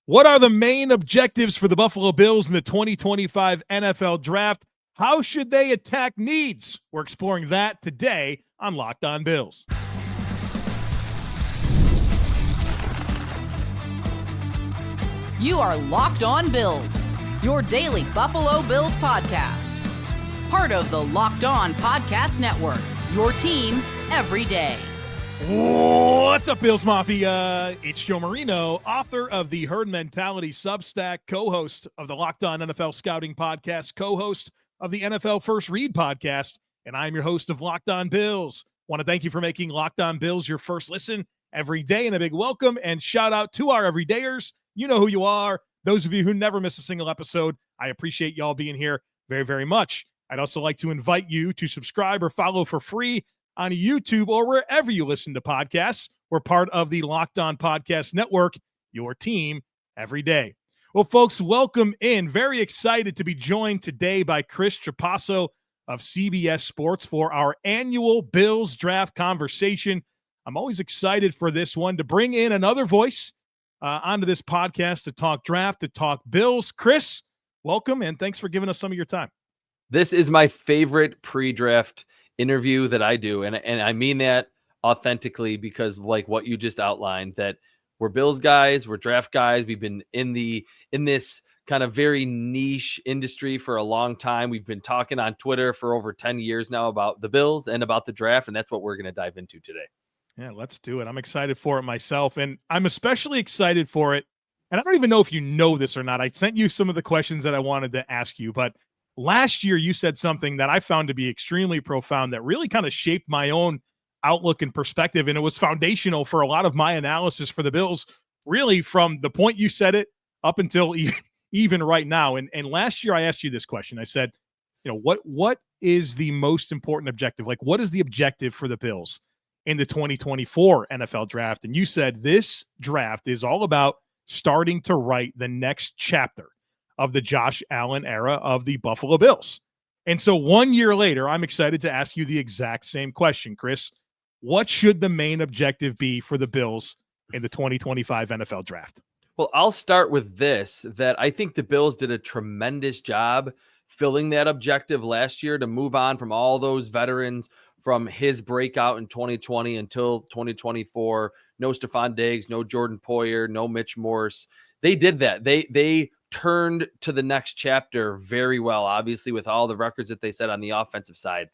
What are the main objectives for the Buffalo Bills in the 2025 NFL Draft? How should they attack needs? We're exploring that today on Locked On Bills. You are Locked On Bills, your daily Buffalo Bills podcast. Part of the Locked On Podcast Network, your team every day. What's up, Bills Mafia? It's Joe Marino, author of the Herd Mentality Substack, co-host of the Locked On NFL Scouting Podcast, co-host of the NFL First Read Podcast, and I'm your host of Locked On Bills. Want to thank you for making Locked On Bills your first listen every day, and a big welcome and shout out to our everydayers. You know who you are. Those of you who never miss a single episode, I appreciate y'all being here very, very much. I'd also like to invite you to subscribe or follow for free on YouTube or wherever you listen to podcasts. We're part of the Locked On Podcast Network, your team every day. Well, folks, welcome in. Very excited to be joined today by Chris Trapasso of CBS Sports for our annual Bills Draft conversation. I'm always excited for this one to bring in another voice onto this podcast to talk draft, to talk Bills. Chris, welcome, and thanks for giving us some of your time. This is my favorite pre-draft interview that I do. And I mean that authentically because like what you just outlined, that we're Bills guys, we're draft guys. We've been in this kind of very niche industry for a long time. We've been talking on Twitter for over 10 years now about the Bills and about the draft. And that's what we're going to dive into today. Yeah, let's do it. I'm excited for it myself. And I'm especially excited for it. And I don't even know if you know this or not. I sent you some of the questions that I wanted to ask you, but last year, you said something that I found to be extremely profound that really kind of shaped my own outlook and perspective, and it was foundational for a lot of my analysis for the Bills, really from the point you said it up until even right now. And last year, I asked you this question. I said, you know, what is the most important objective? Like, what is the objective for the Bills in the 2024 NFL Draft? And you said this draft is all about starting to write the next chapter of the Josh Allen era of the Buffalo Bills. And so 1 year later, I'm excited to ask you the exact same question, Chris. What should the main objective be for the Bills in the 2025 NFL Draft? Well, I'll start with this, that I think the Bills did a tremendous job filling that objective last year to move on from all those veterans from his breakout in 2020 until 2024. No Stephon Diggs, no Jordan Poyer, no Mitch Morse. They did that. They turned to the next chapter very well, obviously, with all the records that they set on the offensive side.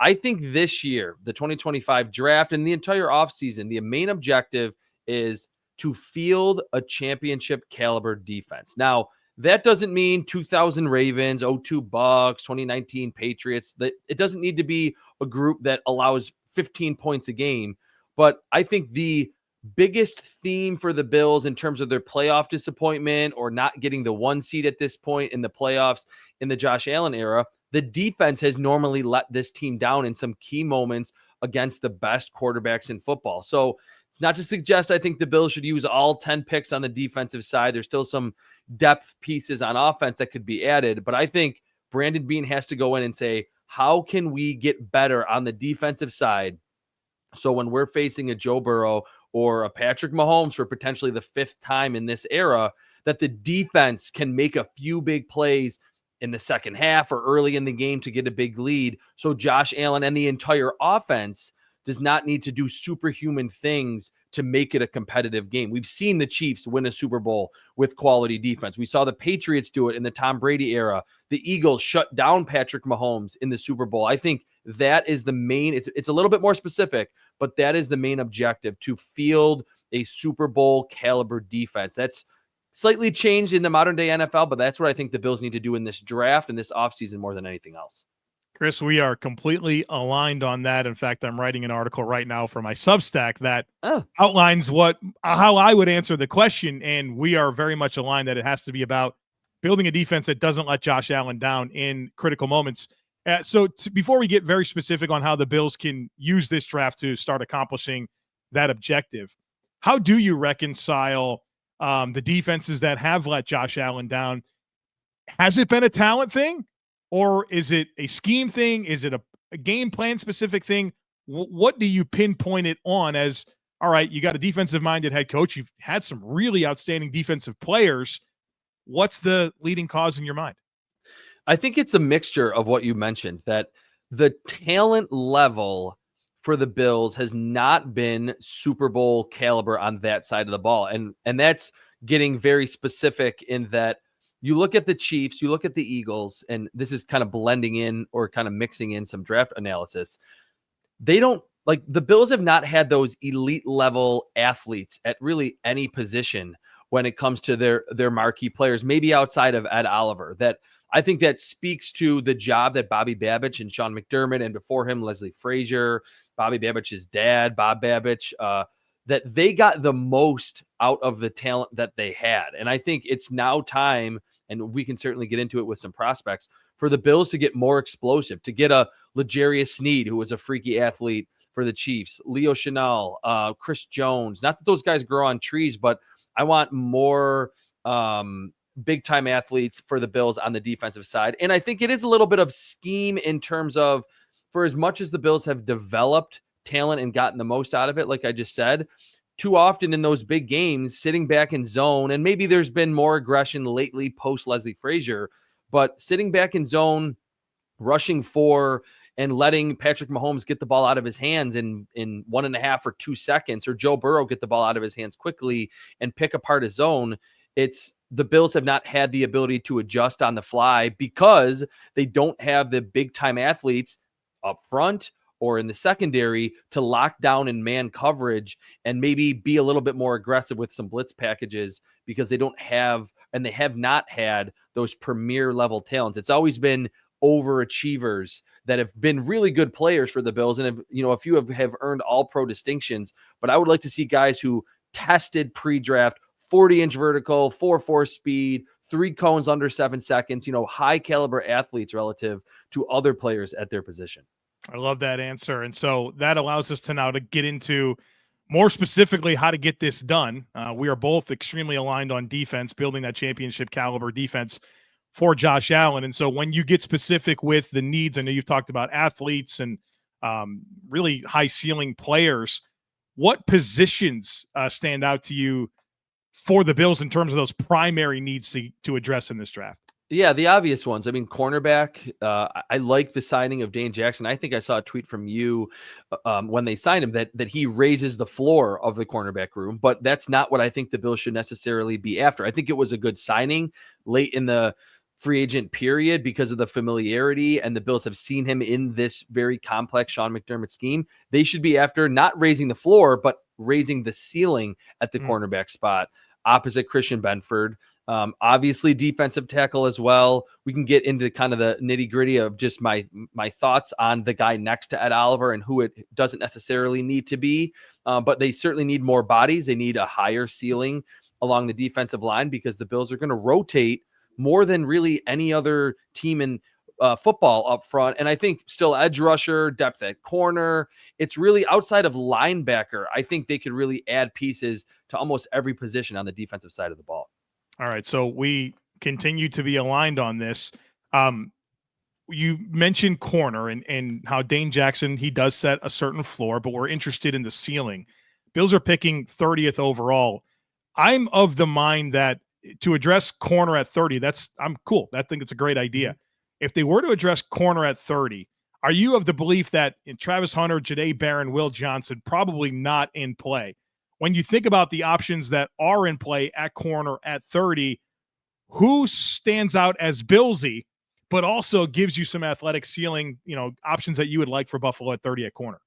I think this year, the 2025 draft and the entire offseason, the main objective is to field a championship caliber defense. Now, that doesn't mean 2000 Ravens, 02 Bucks, 2019 Patriots. It doesn't need to be a group that allows 15 points a game. But I think the biggest theme for the Bills in terms of their playoff disappointment or not getting the 1 seed at this point in the playoffs in the Josh Allen era, the defense has normally let this team down in some key moments against the best quarterbacks in football. So it's not to suggest I think the Bills should use all 10 picks on the defensive side. There's still some depth pieces on offense that could be added, but I think Brandon Beane has to go in and say, how can we get better on the defensive side? So when we're facing a Joe Burrow or a Patrick Mahomes for potentially the 5th time in this era, that the defense can make a few big plays in the second half or early in the game to get a big lead. So Josh Allen and the entire offense does not need to do superhuman things to make it a competitive game. We've seen the Chiefs win a Super Bowl with quality defense. We saw the Patriots do it in the Tom Brady era. The Eagles shut down Patrick Mahomes in the Super Bowl. I think that is the main, it's a little bit more specific, but that is the main objective, to field a Super Bowl caliber defense. That's slightly changed in the modern day NFL, but that's what I think the Bills need to do in this draft and this offseason more than anything else. Chris, we are completely aligned on that. In fact, I'm writing an article right now for my Substack that outlines how I would answer the question, and we are very much aligned that it has to be about building a defense that doesn't let Josh Allen down in critical moments. Before we get very specific on how the Bills can use this draft to start accomplishing that objective, how do you reconcile the defenses that have let Josh Allen down? Has it been a talent thing? Or is it a scheme thing? Is it a game plan specific thing? What do you pinpoint it on as all right, you got a defensive-minded head coach. You've had some really outstanding defensive players. What's the leading cause in your mind? I think it's a mixture of what you mentioned, that the talent level for the Bills has not been Super Bowl caliber on that side of the ball. And that's getting very specific in that you look at the Chiefs, you look at the Eagles, and this is kind of blending in or kind of mixing in some draft analysis. They don't, like, the Bills have not had those elite level athletes at really any position when it comes to their marquee players, maybe outside of Ed Oliver. That I think that speaks to the job that Bobby Babich and Sean McDermott, and before him, Leslie Frazier, Bobby Babich's dad, Bob Babich, that they got the most out of the talent that they had. And I think it's now time, and we can certainly get into it with some prospects, for the Bills to get more explosive, to get a L'Jarius Sneed, who was a freaky athlete for the Chiefs, Leo Chenal, Chris Jones. Not that those guys grow on trees, but I want more big-time athletes for the Bills on the defensive side. And I think it is a little bit of scheme in terms of, for as much as the Bills have developed talent and gotten the most out of it, like I just said, too often in those big games, sitting back in zone, and maybe there's been more aggression lately post Leslie Frazier, but sitting back in zone, rushing for and letting Patrick Mahomes get the ball out of his hands in 1.5 or 2 seconds, or Joe Burrow get the ball out of his hands quickly and pick apart his zone. It's the Bills have not had the ability to adjust on the fly because they don't have the big time athletes up front or in the secondary to lock down in man coverage and maybe be a little bit more aggressive with some blitz packages, because they don't have, and they have not had, those premier level talents. It's always been overachievers that have been really good players for the Bills, and have, a few have earned all pro distinctions. But I would like to see guys who tested pre-draft 40-inch vertical, 4.4 speed, 3 cones under 7 seconds, high caliber athletes relative to other players at their position. I love that answer. And so that allows us to now to get into more specifically how to get this done. We are both extremely aligned on defense, building that championship caliber defense for Josh Allen. And so when you get specific with the needs, I know you've talked about athletes and really high ceiling players. What positions stand out to you for the Bills in terms of those primary needs to address in this draft? Yeah, the obvious ones. I mean, cornerback, I like the signing of Dane Jackson. I think I saw a tweet from you when they signed him that he raises the floor of the cornerback room, but that's not what I think the Bills should necessarily be after. I think it was a good signing late in the free agent period because of the familiarity, and the Bills have seen him in this very complex Sean McDermott scheme. They should be after not raising the floor, but raising the ceiling at the cornerback spot opposite Christian Benford. Obviously defensive tackle as well. We can get into kind of the nitty gritty of just my thoughts on the guy next to Ed Oliver and who it doesn't necessarily need to be. But they certainly need more bodies. They need a higher ceiling along the defensive line, because the Bills are going to rotate more than really any other team in football up front. And I think still edge rusher, depth at corner. It's really outside of linebacker. I think they could really add pieces to almost every position on the defensive side of the ball. All right, so we continue to be aligned on this. You mentioned corner and how Dane Jackson, he does set a certain floor, but we're interested in the ceiling. Bills are picking 30th overall. I'm of the mind that to address corner at 30, I'm cool. I think it's a great idea. If they were to address corner at 30, are you of the belief that in Travis Hunter, Jahdae Barron, Will Johnson, probably not in play? When you think about the options that are in play at corner at 30, who stands out as Billsy, but also gives you some athletic ceiling, options that you would like for Buffalo at 30 at corner?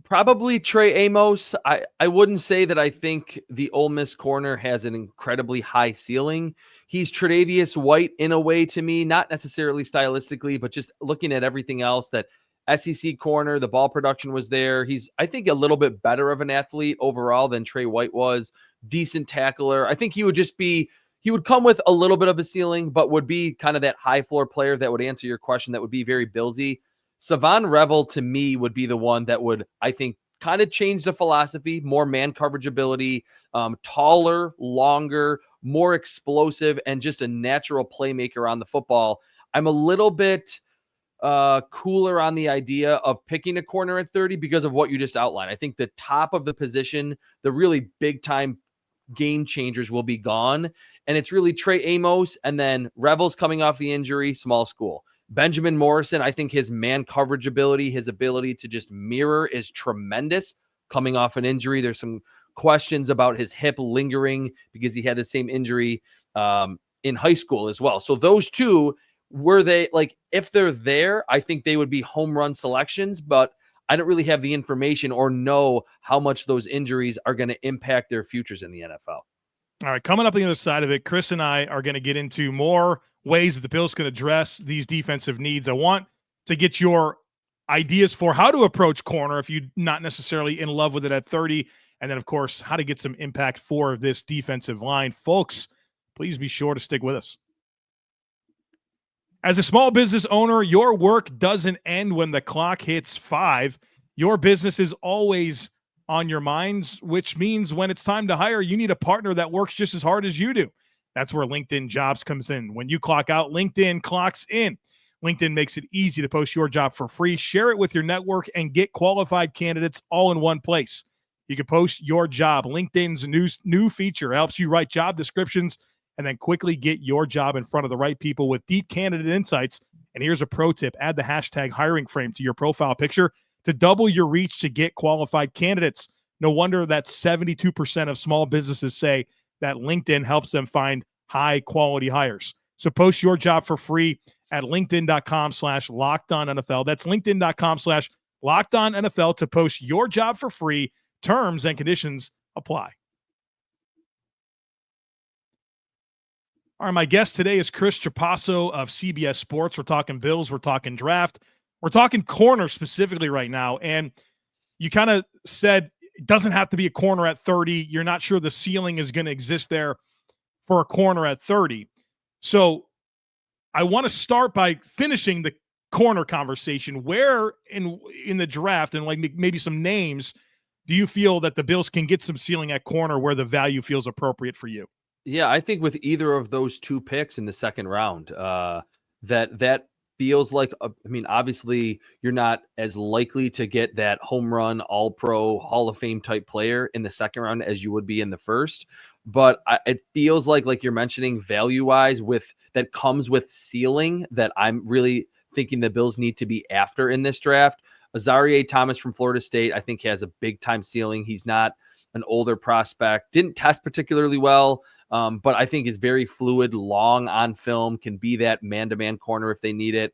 Probably Trey Amos. I wouldn't say that I think the Ole Miss corner has an incredibly high ceiling. He's Tre'Davious White in a way to me, not necessarily stylistically, but just looking at everything else. That SEC corner, the ball production was there. He's, I think, a little bit better of an athlete overall than Trey White was. Decent tackler. I think he would come with a little bit of a ceiling, but would be kind of that high floor player that would answer your question, that would be very Billsy. Savon Revel to me would be the one that would, I think, kind of change the philosophy, more man coverage ability, taller, longer, more explosive, and just a natural playmaker on the football. I'm a little bit cooler on the idea of picking a corner at 30 because of what you just outlined. I think the top of the position, the really big time game changers will be gone. And it's really Trey Amos and then Rebels coming off the injury, small school. Benjamin Morrison, I think his man coverage ability, his ability to just mirror is tremendous coming off an injury. There's some questions about his hip lingering because he had the same injury in high school as well. So those two, were they like, if they're there, I think they would be home run selections, but I don't really have the information or know how much those injuries are going to impact their futures in the NFL. All right, coming up on the other side of it, Chris and I are going to get into more ways that the Bills can address these defensive needs. I want to get your ideas for how to approach corner if you're not necessarily in love with it at 30. And then, of course, how to get some impact for this defensive line. Folks, please be sure to stick with us. As a small business owner, your work doesn't end when the clock hits 5. Your business is always on your minds, which means when it's time to hire, you need a partner that works just as hard as you do. That's where LinkedIn Jobs comes in. When you clock out, LinkedIn clocks in. LinkedIn makes it easy to post your job for free, share it with your network, and get qualified candidates all in one place. You can post your job. LinkedIn's new feature helps you write job descriptions and then quickly get your job in front of the right people with deep candidate insights. And here's a pro tip. Add the hashtag hiring frame to your profile picture to double your reach to get qualified candidates. No wonder that 72% of small businesses say that LinkedIn helps them find high quality hires. So post your job for free at linkedin.com/lockedonnfl. That's linkedin.com/lockedonnfl to post your job for free. Terms and conditions apply. All right, my guest today is Chris Trapasso of CBS Sports. We're talking Bills. We're talking draft. We're talking corner specifically right now. And you kind of said it doesn't have to be a corner at 30. You're not sure the ceiling is going to exist there for a corner at 30. So I want to start by finishing the corner conversation. Where in the draft and like maybe some names do you feel that the Bills can get some ceiling at corner where the value feels appropriate for you? Yeah, I think with either of those two picks in the second round, that feels like, I mean, obviously you're not as likely to get that home run, all pro, Hall of Fame type player in the second round as you would be in the first. But it feels like you're mentioning value wise that comes with ceiling that I'm really thinking the Bills need to be after in this draft. Azareye'h Thomas from Florida State, I think has a big time ceiling. He's not an older prospect, didn't test particularly well. But I think is very fluid, long on film, can be that man-to-man corner if they need it.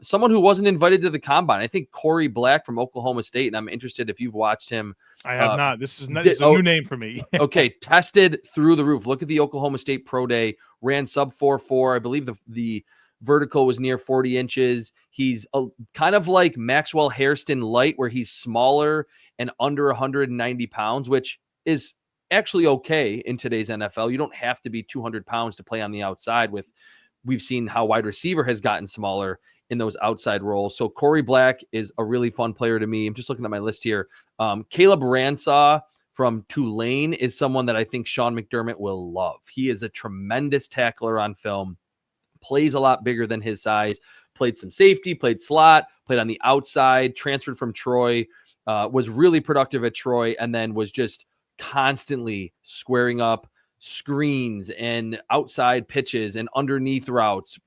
Someone who wasn't invited to the combine, I think Corey Black from Oklahoma State, and I'm interested if you've watched him. I have not. This is a new name for me. Okay, tested through the roof. Look at the Oklahoma State Pro Day, ran sub 4.4. I believe the vertical was near 40 inches. He's kind of like Maxwell Hairston light, where he's smaller and under 190 pounds, which is actually okay in today's NFL. You don't have to be 200 pounds to play on the outside. We've seen how wide receiver has gotten smaller in those outside roles. So Corey Black is a really fun player to me. I'm just looking at my list here. Caleb Ransaw from Tulane is someone that I think Sean McDermott will love. He is a tremendous tackler on film, plays a lot bigger than his size, played some safety, played slot, played on the outside, transferred from Troy, was really productive at Troy, and then was just constantly squaring up screens and outside pitches and underneath routes.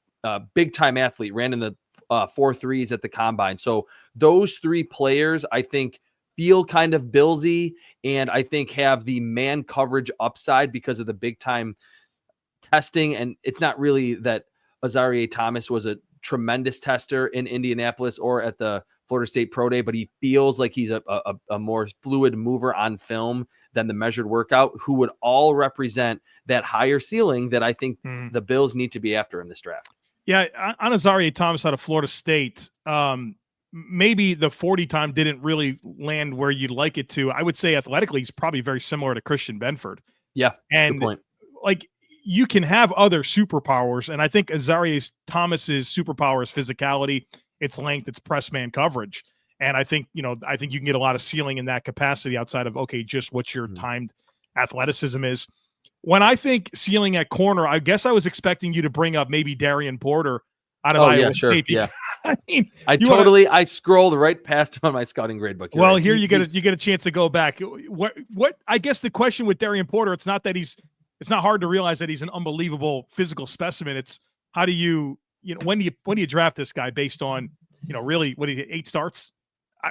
Big time athlete, ran in the 4.3s at the combine. So those three players, I think, feel kind of Billsy, and I think have the man coverage upside because of the big time testing. And it's not really that Azareye'h Thomas was a tremendous tester in Indianapolis or at the Florida State Pro Day, but he feels like he's a more fluid mover on film than the measured workout, who would all represent that higher ceiling that I think the Bills need to be after in this draft. Yeah, on Azareye'h Thomas out of Florida State, maybe the 40 time didn't really land where you'd like it to. I would say athletically, he's probably very similar to Christian Benford. Yeah, and good point. Like you can have other superpowers, and I think Azareye'h Thomas's superpower is physicality, its length, its press man coverage. And I think you can get a lot of ceiling in that capacity outside of, just what your timed athleticism is. When I think ceiling at corner, I guess I was expecting you to bring up maybe Darien Porter out of Iowa State. Yeah. I mean, I scrolled right past him on my scouting grade book. Well, right. Here you get a chance to go back. What I guess the question with Darien Porter, it's not hard to realize that he's an unbelievable physical specimen. It's how do you when do you draft this guy based on, really, what do you 8 starts?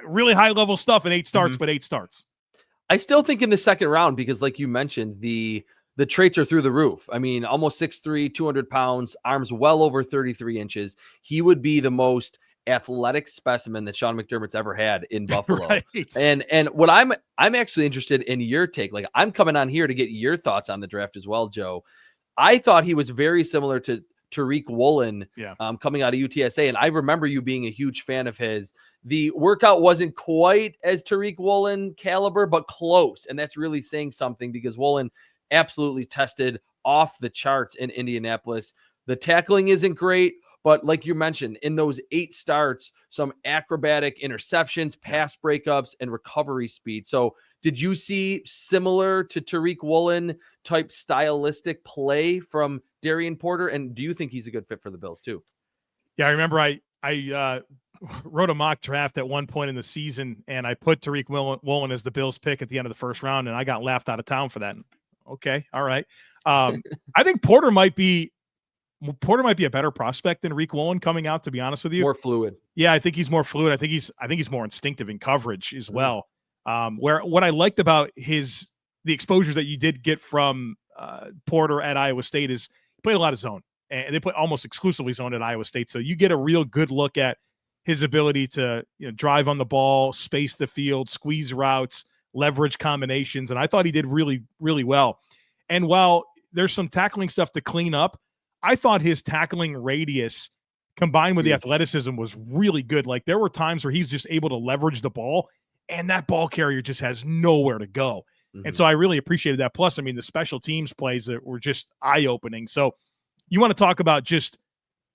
Really high level stuff in 8 starts, but 8 starts. I still think in the second round, because like you mentioned, the traits are through the roof. I mean, almost 6'3", 200 pounds, arms well over 33 inches. He would be the most athletic specimen that Sean McDermott's ever had in Buffalo. Right. And what I'm actually interested in your take. Like, I'm coming on here to get your thoughts on the draft as well, Joe. I thought he was very similar to Tariq Woolen coming out of UTSA. And I remember you being a huge fan of his. The workout wasn't quite as Tariq Woolen caliber, but close. And that's really saying something, because Woolen absolutely tested off the charts in Indianapolis. The tackling isn't great, but like you mentioned, in those 8 starts, some acrobatic interceptions, pass breakups, and recovery speed. So did you see similar to Tariq Woolen type stylistic play from Darien Porter? And do you think he's a good fit for the Bills too? Yeah, I remember I wrote a mock draft at one point in the season, and I put Tariq Woolen as the Bills pick at the end of the first round, and I got laughed out of town for that. Okay, all right. I think Porter might be a better prospect than Tariq Woolen coming out, to be honest with you. More fluid. Yeah, I think he's more fluid. I think he's more instinctive in coverage as well. Where what I liked about the exposures that you did get from Porter at Iowa State is he played a lot of zone, and they play almost exclusively zone at Iowa State. So you get a real good look at his ability to drive on the ball, space the field, squeeze routes, leverage combinations. And I thought he did really, really well. And while there's some tackling stuff to clean up, I thought his tackling radius combined with the athleticism was really good. Like, there were times where he's just able to leverage the ball, and that ball carrier just has nowhere to go. And so I really appreciated that. Plus, I mean, the special teams plays that were just eye-opening. So you want to talk about just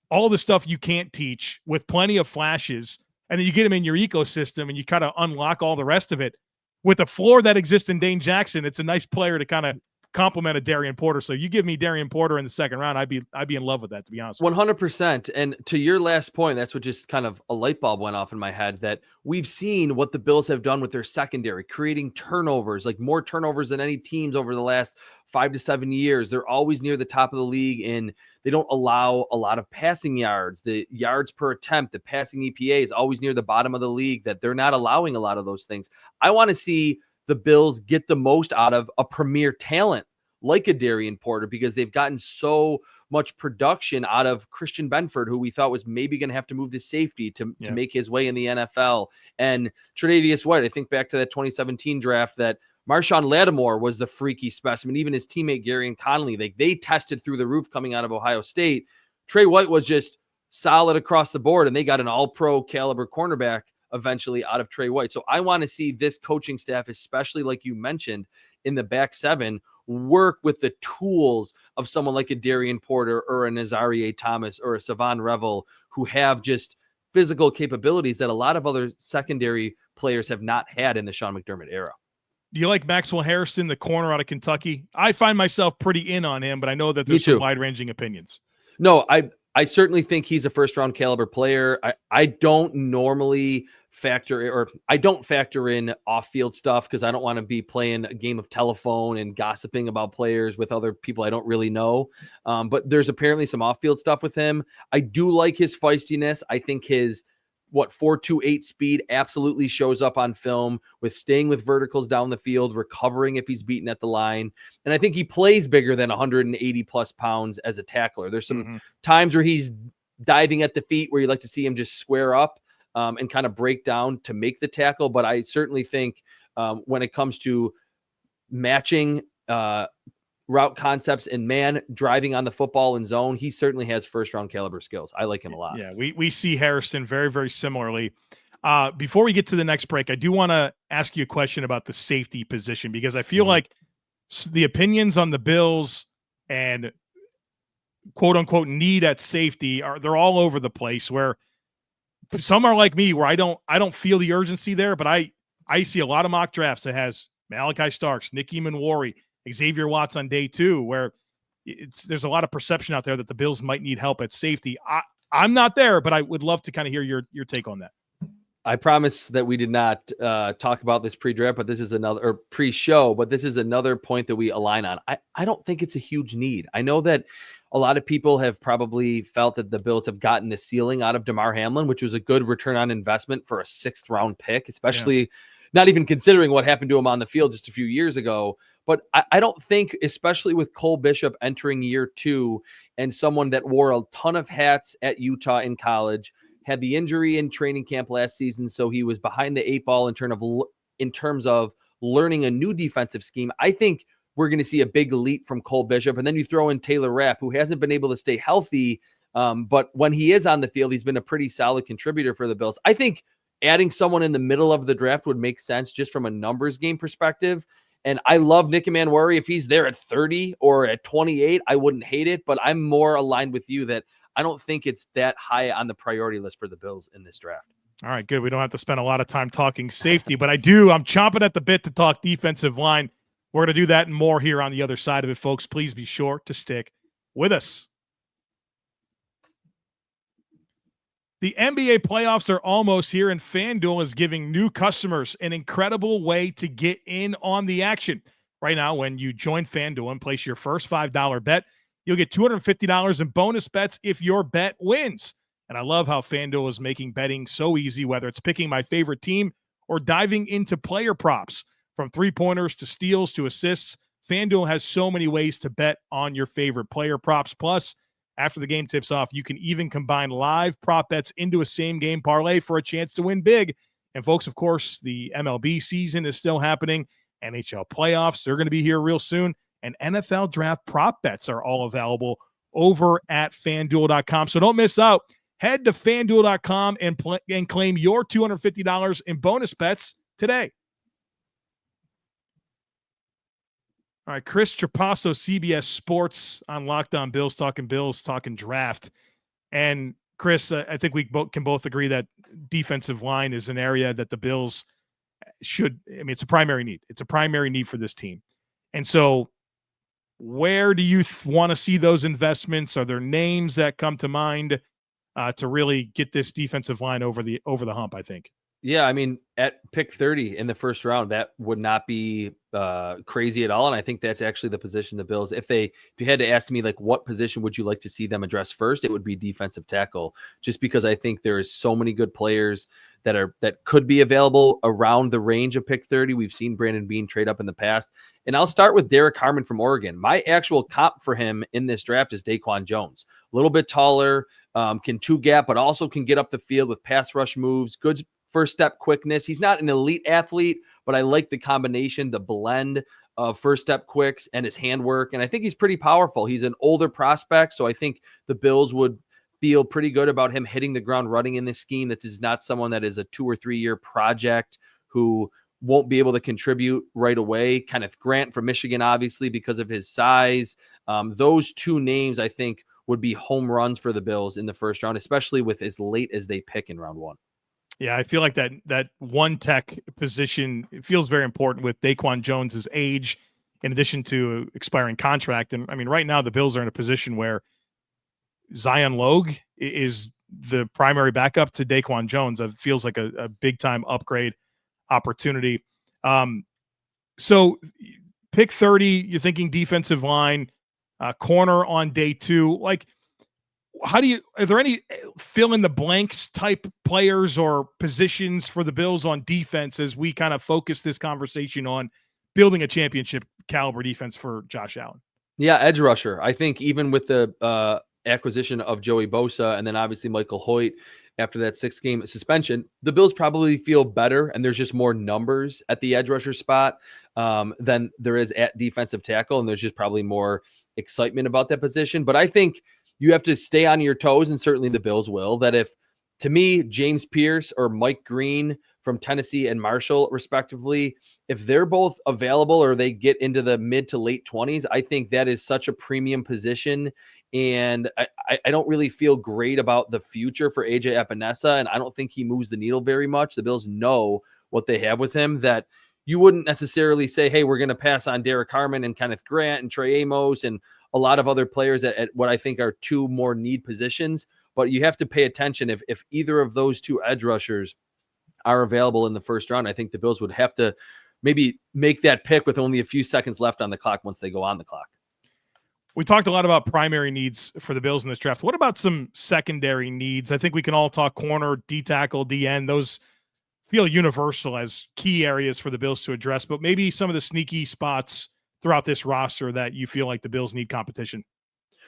all the stuff you can't teach with plenty of flashes, and then you get them in your ecosystem and you kind of unlock all the rest of it. With the floor that exists in Dane Jackson, it's a nice player to kind of complement a Darien Porter. So you give me Darien Porter in the second round, I'd be in love with that, to be honest. 100%. And to your last point, that's what just kind of a light bulb went off in my head, that we've seen what the Bills have done with their secondary, creating turnovers, like more turnovers than any teams over the last 5 to 7 years. They're always near the top of the league, and they don't allow a lot of passing yards. The yards per attempt, the passing EPA is always near the bottom of the league, that they're not allowing a lot of those things. I want to see the Bills get the most out of a premier talent like a Darien Porter, because they've gotten so much production out of Christian Benford, who we thought was maybe going to have to move to safety to make his way in the NFL. And Tre'Davious White, I think back to that 2017 draft, that Marshawn Lattimore was the freaky specimen. Even his teammate Gary and Connolly, they tested through the roof coming out of Ohio State. Trey White was just solid across the board, and they got an all-pro caliber cornerback eventually out of Trey White. So I want to see this coaching staff, especially like you mentioned in the back seven, work with the tools of someone like a Darien Porter or an Azareye'h Thomas or a Savon Revel, who have just physical capabilities that a lot of other secondary players have not had in the Sean McDermott era. Do you like Maxwell Harrison, the corner out of Kentucky? I find myself pretty in on him, but I know that there's some wide-ranging opinions. No, I certainly think he's a first-round caliber player. I don't normally factor in off-field stuff because I don't want to be playing a game of telephone and gossiping about players with other people I don't really know. But there's apparently some off-field stuff with him. I do like his feistiness. I think his 4.28 speed absolutely shows up on film, with staying with verticals down the field, recovering if he's beaten at the line. And I think he plays bigger than 180 plus pounds as a tackler. There's some times where he's diving at the feet where you like to see him just square up and kind of break down to make the tackle. But I certainly think when it comes to matching route concepts and man driving on the football in zone, he certainly has first-round caliber skills. I like him a lot. Yeah, we see Harrison very, very similarly. Before we get to the next break, I do want to ask you a question about the safety position, because I feel like the opinions on the Bills and quote-unquote need at safety they're all over the place, where some are like me, where I don't feel the urgency there, but I see a lot of mock drafts that has Malachi Starks, Nicky Manwari, Xavier Watts on day 2, where there's a lot of perception out there that the Bills might need help at safety. I'm not there, but I would love to kind of hear your take on that. I promise that we did not talk about this pre-draft, but this is another, or pre-show, but this is another point that we align on. I don't think it's a huge need. I know that a lot of people have probably felt that the Bills have gotten the ceiling out of Damar Hamlin, which was a good return on investment for a 6th round pick, especially not even considering what happened to him on the field just a few years ago. But I don't think, especially with Cole Bishop entering year 2 and someone that wore a ton of hats at Utah in college, had the injury in training camp last season, so he was behind the 8 ball in terms of learning a new defensive scheme. I think we're going to see a big leap from Cole Bishop. And then you throw in Taylor Rapp, who hasn't been able to stay healthy, but when he is on the field, he's been a pretty solid contributor for the Bills. I think adding someone in the middle of the draft would make sense just from a numbers game perspective. And I love Nick Manwari. If he's there at 30 or at 28, I wouldn't hate it, but I'm more aligned with you that I don't think it's that high on the priority list for the Bills in this draft. All right, good. We don't have to spend a lot of time talking safety, but I'm chomping at the bit to talk defensive line. We're going to do that and more here on the other side of it, folks. Please be sure to stick with us. The NBA playoffs are almost here, and FanDuel is giving new customers an incredible way to get in on the action. Right now, when you join FanDuel and place your first $5 bet, you'll get $250 in bonus bets if your bet wins. And I love how FanDuel is making betting so easy, whether it's picking my favorite team or diving into player props. From three-pointers to steals to assists, FanDuel has so many ways to bet on your favorite player props. Plus, after the game tips off, you can even combine live prop bets into a same-game parlay for a chance to win big. And folks, of course, the MLB season is still happening. NHL playoffs, they're going to be here real soon. And NFL draft prop bets are all available over at FanDuel.com. So don't miss out. Head to FanDuel.com and claim your $250 in bonus bets today. All right, Chris Trapasso, CBS Sports on Locked On Bills, talking draft. And Chris, I think we can both agree that defensive line is an area that the Bills it's a primary need. It's a primary need for this team. And so where do you want to see those investments? Are there names that come to mind to really get this defensive line over the hump, I think? Yeah, I mean, at pick 30 in the first round, that would not be crazy at all. And I think that's actually the position the Bills, if you had to ask me, like, what position would you like to see them address first, it would be defensive tackle, just because I think there's so many good players that could be available around the range of pick 30. We've seen Brandon Beane trade up in the past. And I'll start with Derek Harmon from Oregon. My actual comp for him in this draft is Daquan Jones. A little bit taller, can two gap, but also can get up the field with pass rush moves, good first step quickness. He's not an elite athlete, but I like the combination, the blend of first step quicks and his handwork. And I think he's pretty powerful. He's an older prospect, so I think the Bills would feel pretty good about him hitting the ground running in this scheme. This is not someone that is a 2 or 3 year project who won't be able to contribute right away. Kenneth Grant from Michigan, obviously, because of his size. Those two names, I think, would be home runs for the Bills in the first round, especially with as late as they pick in round 1. Yeah, I feel like that one tech position, it feels very important with Daquan Jones's age, in addition to expiring contract. And I mean, right now the Bills are in a position where Zion Logue is the primary backup to Daquan Jones. It feels like a big time upgrade opportunity. So pick 30, you're thinking defensive line, corner on day 2. Like, are there any fill in the blanks type players or positions for the Bills on defense as we kind of focus this conversation on building a championship caliber defense for Josh Allen? Yeah, edge rusher. I think even with the acquisition of Joey Bosa and then obviously Michael Hoyt after that 6-game suspension, the Bills probably feel better, and there's just more numbers at the edge rusher spot than there is at defensive tackle, and there's just probably more excitement about that position. But I think you have to stay on your toes, and certainly the Bills will, that if, to me, James Pierce or Mike Green from Tennessee and Marshall, respectively, if they're both available or they get into the mid to late 20s, I think that is such a premium position. And I don't really feel great about the future for AJ Epinesa, and I don't think he moves the needle very much. The Bills know what they have with him, that you wouldn't necessarily say, hey, we're going to pass on Derek Harmon and Kenneth Grant and Trey Amos and a lot of other players at what I think are 2 more need positions. but you have to pay attention if either of those two edge rushers are available in the first round. I think the Bills would have to maybe make that pick with only a few seconds left on the clock once they go on the clock. We talked a lot about primary needs for the Bills in this draft. What about some secondary needs? I think we can all talk corner, D tackle, DN. Those feel universal as key areas for the Bills to address, but maybe some of the sneaky spots throughout this roster that you feel like the Bills need competition.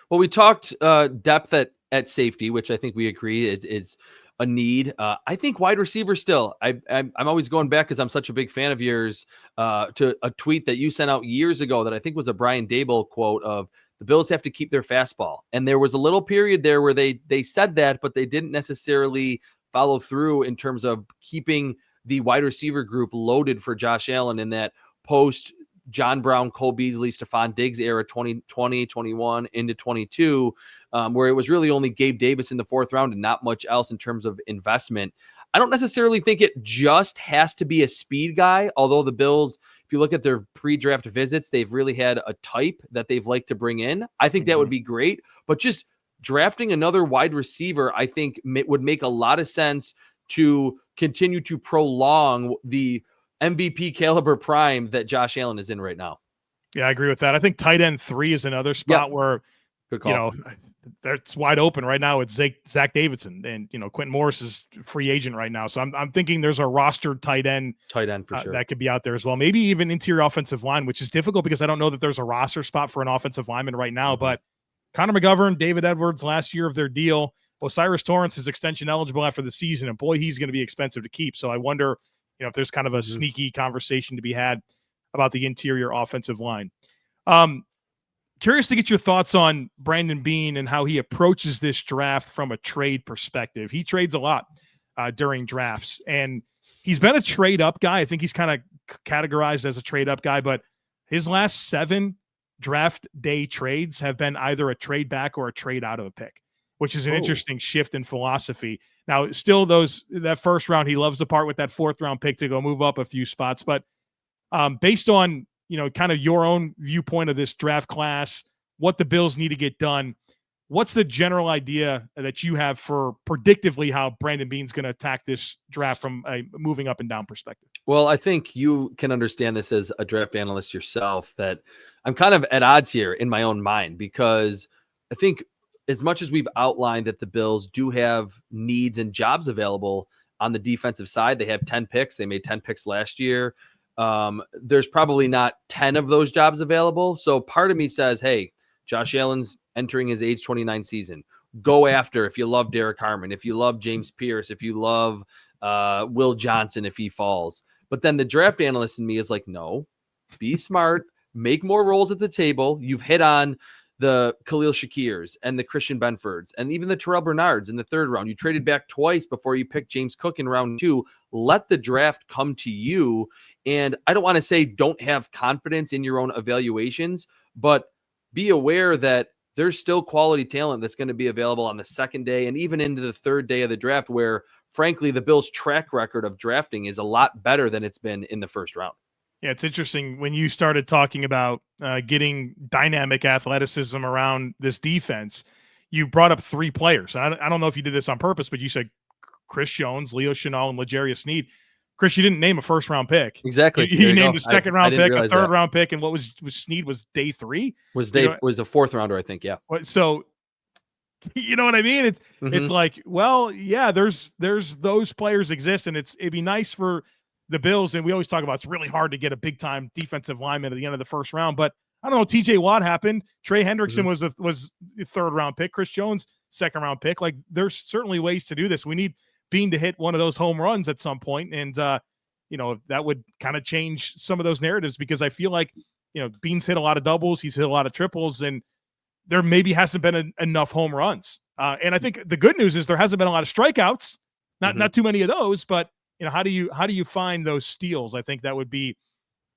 Well, we talked depth at safety, which I think we agree is a need. I think wide receiver still. I'm always going back because I'm such a big fan of yours to a tweet that you sent out years ago that I think was a Brian Daboll quote of the Bills have to keep their fastball. And there was a little period there where they said that, but they didn't necessarily follow through in terms of keeping the wide receiver group loaded for Josh Allen in that post John Brown, Cole Beasley, Stephon Diggs era 2020, 21 into 22, where it was really only Gabe Davis in the fourth round and not much else in terms of investment. I don't necessarily think it just has to be a speed guy, although the Bills, if you look at their pre-draft visits, they've really had a type that they've liked to bring in. I think that would be great, but just drafting another wide receiver, I think would make a lot of sense to continue to prolong the MVP caliber prime that Josh Allen is in right now. Yeah, I agree with that. I think tight end 3 is another spot where, good call. That's wide open right now. It's Zach Davidson, and Quentin Morris is free agent right now. So I'm thinking there's a rostered tight end for sure that could be out there as well. Maybe even interior offensive line, which is difficult because I don't know that there's a roster spot for an offensive lineman right now. But Connor McGovern, David Edwards, last year of their deal. Osiris Torrance is extension eligible after the season, and boy, he's going to be expensive to keep. So I wonder, if there's kind of a sneaky conversation to be had about the interior offensive line. Curious to get your thoughts on Brandon Beane and how he approaches this draft from a trade perspective. He trades a lot during drafts, and he's been a trade up guy. I think he's kind of categorized as a trade up guy, but his last 7 draft day trades have been either a trade back or a trade out of a pick, which is an interesting shift in philosophy. Now, still that first round, he loves to part with that 4th round pick to go move up a few spots. But based on, kind of your own viewpoint of this draft class, what the Bills need to get done, what's the general idea that you have for predictively how Brandon Beane's going to attack this draft from a moving up and down perspective? Well, I think you can understand this as a draft analyst yourself, that I'm kind of at odds here in my own mind, because I think as much as we've outlined that the Bills do have needs and jobs available on the defensive side, they have 10 picks. They made 10 picks last year. There's probably not 10 of those jobs available. So part of me says, hey, Josh Allen's entering his age 29 season. Go after, if you love Derek Harmon, if you love James Pierce, if you love Will Johnson, if he falls. But then the draft analyst in me is like, no, be smart, make more rolls at the table. You've hit on the Khalil Shakirs and the Christian Benfords and even the Terrell Bernards in the 3rd round. You traded back twice before you picked James Cook in round 2. Let the draft come to you. And I don't want to say don't have confidence in your own evaluations, but be aware that there's still quality talent that's going to be available on the 2nd day and even into the 3rd day of the draft, where frankly, the Bills' track record of drafting is a lot better than it's been in the 1st round. Yeah, it's interesting when you started talking about getting dynamic athleticism around this defense. You brought up 3 players. I don't know if you did this on purpose, but you said Chris Jones, Leo Chenal, and L'Jarius Sneed. Chris, you didn't name a 1st-round pick. Exactly. You named a 2nd-round pick, a 3rd-round pick, and what was Sneed was day 3? Was a 4th rounder, I think. Yeah. So, you know what I mean? It's like, well, yeah, there's those players exist, and it'd be nice for the Bills, and we always talk about it's really hard to get a big-time defensive lineman at the end of the 1st round, but I don't know, TJ Watt happened. Trey Hendrickson was a 3rd-round pick. Chris Jones, 2nd-round pick. Like, there's certainly ways to do this. We need Beane to hit one of those home runs at some point, and that would kind of change some of those narratives, because I feel like Beane's hit a lot of doubles, he's hit a lot of triples, and there maybe hasn't been enough home runs. And I think the good news is there hasn't been a lot of strikeouts, not too many of those, but how do you find those steals? I think that would be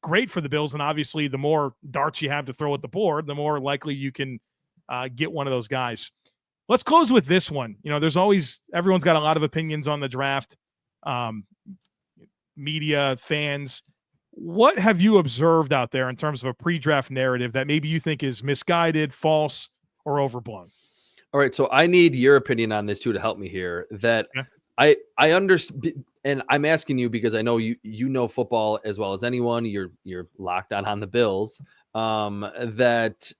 great for the Bills, and obviously the more darts you have to throw at the board, the more likely you can get one of those guys. Let's close with this one. Everyone's got a lot of opinions on the draft, media, fans. What have you observed out there in terms of a pre-draft narrative that maybe you think is misguided, false, or overblown? All right, so I need your opinion on this too to help me here. That Yeah. I understand, and I'm asking you because I know you know football as well as anyone. You're locked on the Bills. That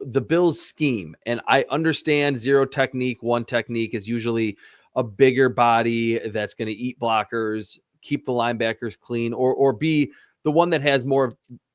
the Bills scheme, and I understand zero technique, one technique is usually a bigger body that's going to eat blockers, keep the linebackers clean, or be the one that has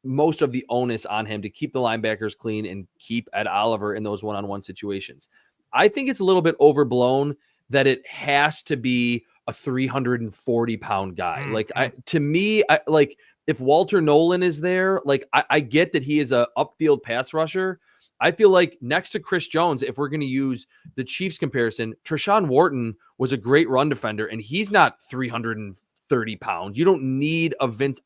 most of the onus on him to keep the linebackers clean and keep Ed Oliver in those one-on-one situations. I think it's a little bit overblown that it has to be a 340-pound guy. Like, to me, like, if Walter Nolan is there, like, I get that he is a upfield pass rusher. I feel like next to Chris Jones, if we're going to use the Chiefs comparison, Treshaun Wharton was a great run defender, and he's not 330 pounds. You don't need a Vince.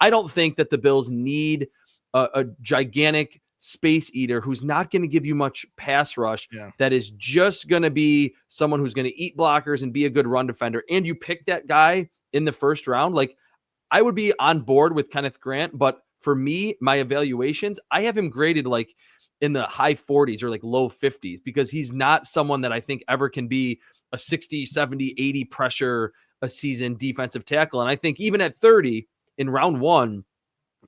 I don't think that the Bills need a gigantic space eater who's not going to give you much pass rush. Yeah. That is just going to be someone who's going to eat blockers and be a good run defender. And you pick that guy in the first round. Like, I would be on board with Kenneth Grant, but for me, my evaluations, I have him graded like in the high 40s or like low 50s because he's not someone that I think ever can be a 60, 70, 80 pressure a season defensive tackle. And I think even at 30 in round one,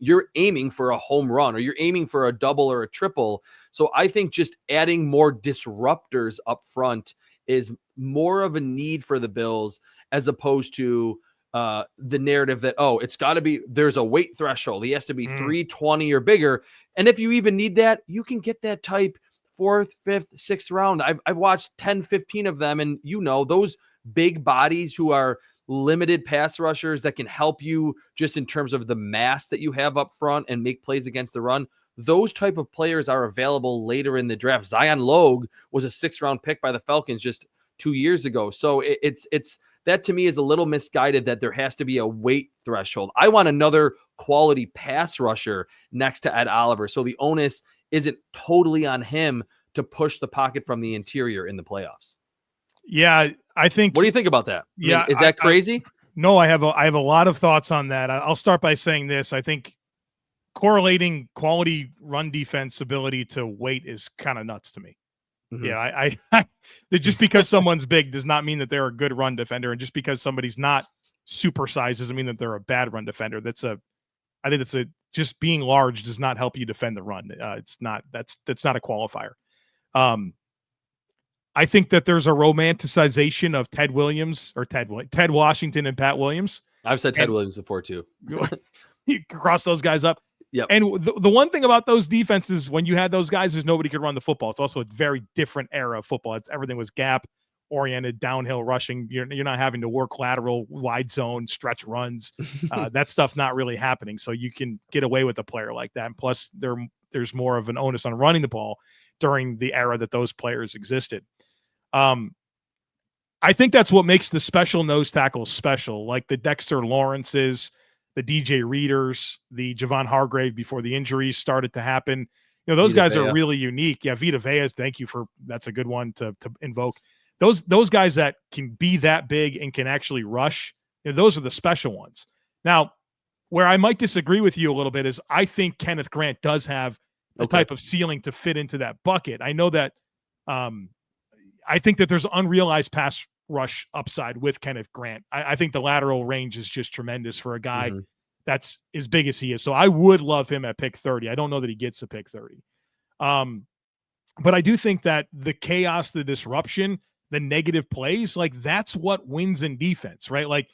you're aiming for a home run or you're aiming for a double or a triple. So I think just adding more disruptors up front is more of a need for the Bills as opposed to the narrative that, oh, it's got to be, there's a weight threshold. He has to be 320 or bigger. And if you even need that, you can get that type 4th, 5th, 6th round. I've watched 10, 15 of them. And those big bodies who are limited pass rushers that can help you just in terms of the mass that you have up front and make plays against the run. Those type of players are available later in the draft. Zion Logue was a 6th round pick by the Falcons just 2 years ago. So it's that to me is a little misguided that there has to be a weight threshold. I want another quality pass rusher next to Ed Oliver. So the onus isn't totally on him to push the pocket from the interior in the playoffs. Yeah, I think. What do you think about that? Yeah, is that crazy? No, I have a lot of thoughts on that. I'll start by saying this. I think correlating quality run defense ability to weight is kind of nuts to me. Mm-hmm. Yeah, I just because someone's big does not mean that they're a good run defender, and just because somebody's not supersized doesn't mean that they're a bad run defender. I think just being large does not help you defend the run. That's not a qualifier. I think that there's a romanticization of Ted Washington and Pat Williams. I've said Ted Williams before too. You cross those guys up. Yep. And the one thing about those defenses, when you had those guys, is nobody could run the football. It's also a very different era of football. Everything was gap oriented, downhill rushing. You're not having to work lateral, wide zone, stretch runs. That stuff not really happening. So you can get away with a player like that. And plus, there's more of an onus on running the ball during the era that those players existed. I think that's what makes the special nose tackles special, like the Dexter Lawrences, the DJ Readers, the Javon Hargrave before the injuries started to happen. Those guys are really unique. Yeah, Vita Vea, that's a good one to invoke. Those guys that can be that big and can actually rush, those are the special ones. Now, where I might disagree with you a little bit is I think Kenneth Grant does have the type of ceiling to fit into that bucket. I know that I think that there's unrealized pass rush upside with Kenneth Grant. I think the lateral range is just tremendous for a guy that's as big as he is. So I would love him at pick 30. I don't know that he gets to pick 30. But I do think that the chaos, the disruption, the negative plays, like that's what wins in defense, right? Like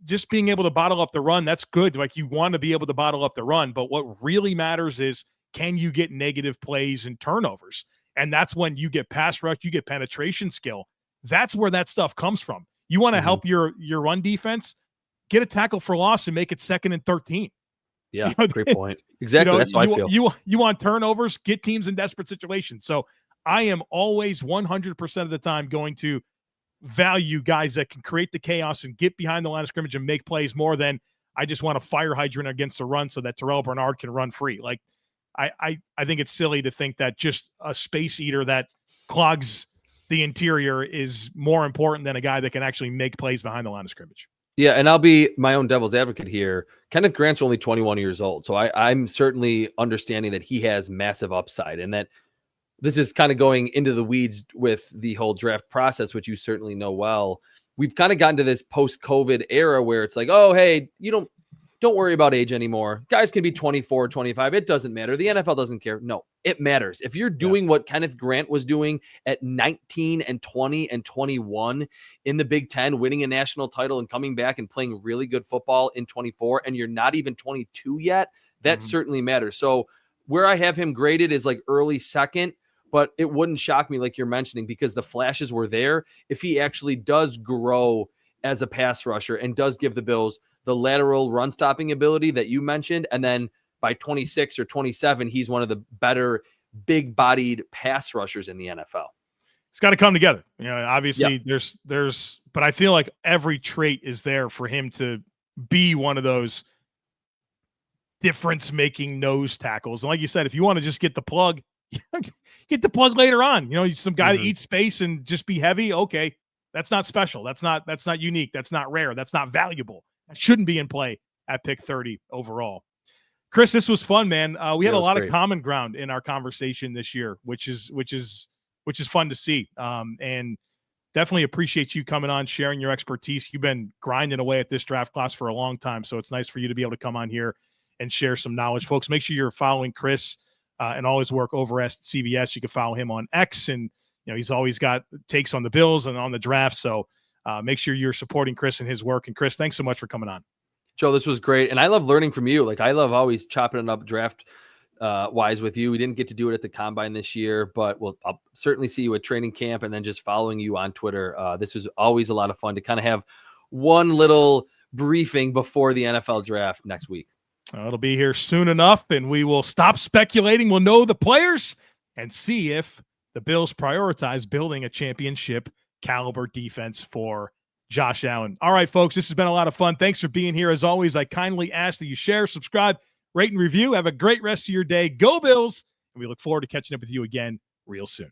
just being able to bottle up the run, that's good. Like you want to be able to bottle up the run, but what really matters is, can you get negative plays and turnovers? And that's when you get pass rush, you get penetration skill. That's where that stuff comes from. You want to help your run defense, get a tackle for loss and make it 2nd and 13. Yeah, great point. Exactly. That's what I feel. You want turnovers, get teams in desperate situations. So I am always 100% of the time going to value guys that can create the chaos and get behind the line of scrimmage and make plays more than I just want a fire hydrant against the run so that Terrell Bernard can run free. Like I think it's silly to think that just a space eater that clogs the interior is more important than a guy that can actually make plays behind the line of scrimmage. Yeah, and I'll be my own devil's advocate here. Kenneth Grant's only 21 years old, so I'm certainly understanding that he has massive upside and that this is kind of going into the weeds with the whole draft process, which you certainly know well. We've kind of gotten to this post-COVID era where it's like, oh, hey, don't worry about age anymore. Guys can be 24, 25. It doesn't matter. The NFL doesn't care. No, it matters. If you're doing what Kenneth Grant was doing at 19 and 20 and 21 in the Big Ten, winning a national title and coming back and playing really good football in 24, and you're not even 22 yet, that certainly matters. So where I have him graded is like early second, but it wouldn't shock me, like you're mentioning, because the flashes were there. If he actually does grow as a pass rusher and does give the Bills the lateral run stopping ability that you mentioned, and then by 26 or 27, he's one of the better big bodied pass rushers in the NFL. It's got to come together. Obviously there's, but I feel like every trait is there for him to be one of those difference making nose tackles. And like you said, if you want to just get the plug, get the plug later on. Some guy that eats space and just be heavy. Okay. That's not special. That's not unique. That's not rare. That's not valuable. That shouldn't be in play at pick 30 overall. Chris, this was fun, man. We had a lot of common ground in our conversation this year, which is fun to see. And definitely appreciate you coming on, sharing your expertise. You've been grinding away at this draft class for a long time, so it's nice for you to be able to come on here and share some knowledge. Folks, make sure you're following Chris and all his work over at CBS. You can follow him on X, and he's always got takes on the Bills and on the draft. So make sure you're supporting Chris and his work. And Chris, thanks so much for coming on. Joe, this was great. And I love learning from you. Like, I love always chopping it up draft wise with you. We didn't get to do it at the combine this year, but I'll certainly see you at training camp and then just following you on Twitter. This was always a lot of fun to kind of have one little briefing before the NFL draft next week. It'll be here soon enough, and we will stop speculating. We'll know the players and see if the Bills prioritize building a championship caliber defense for Josh Allen. All right, folks, this has been a lot of fun. Thanks for being here. As always, I kindly ask that you share, subscribe, rate, and review. Have a great rest of your day. Go Bills, and we look forward to catching up with you again real soon.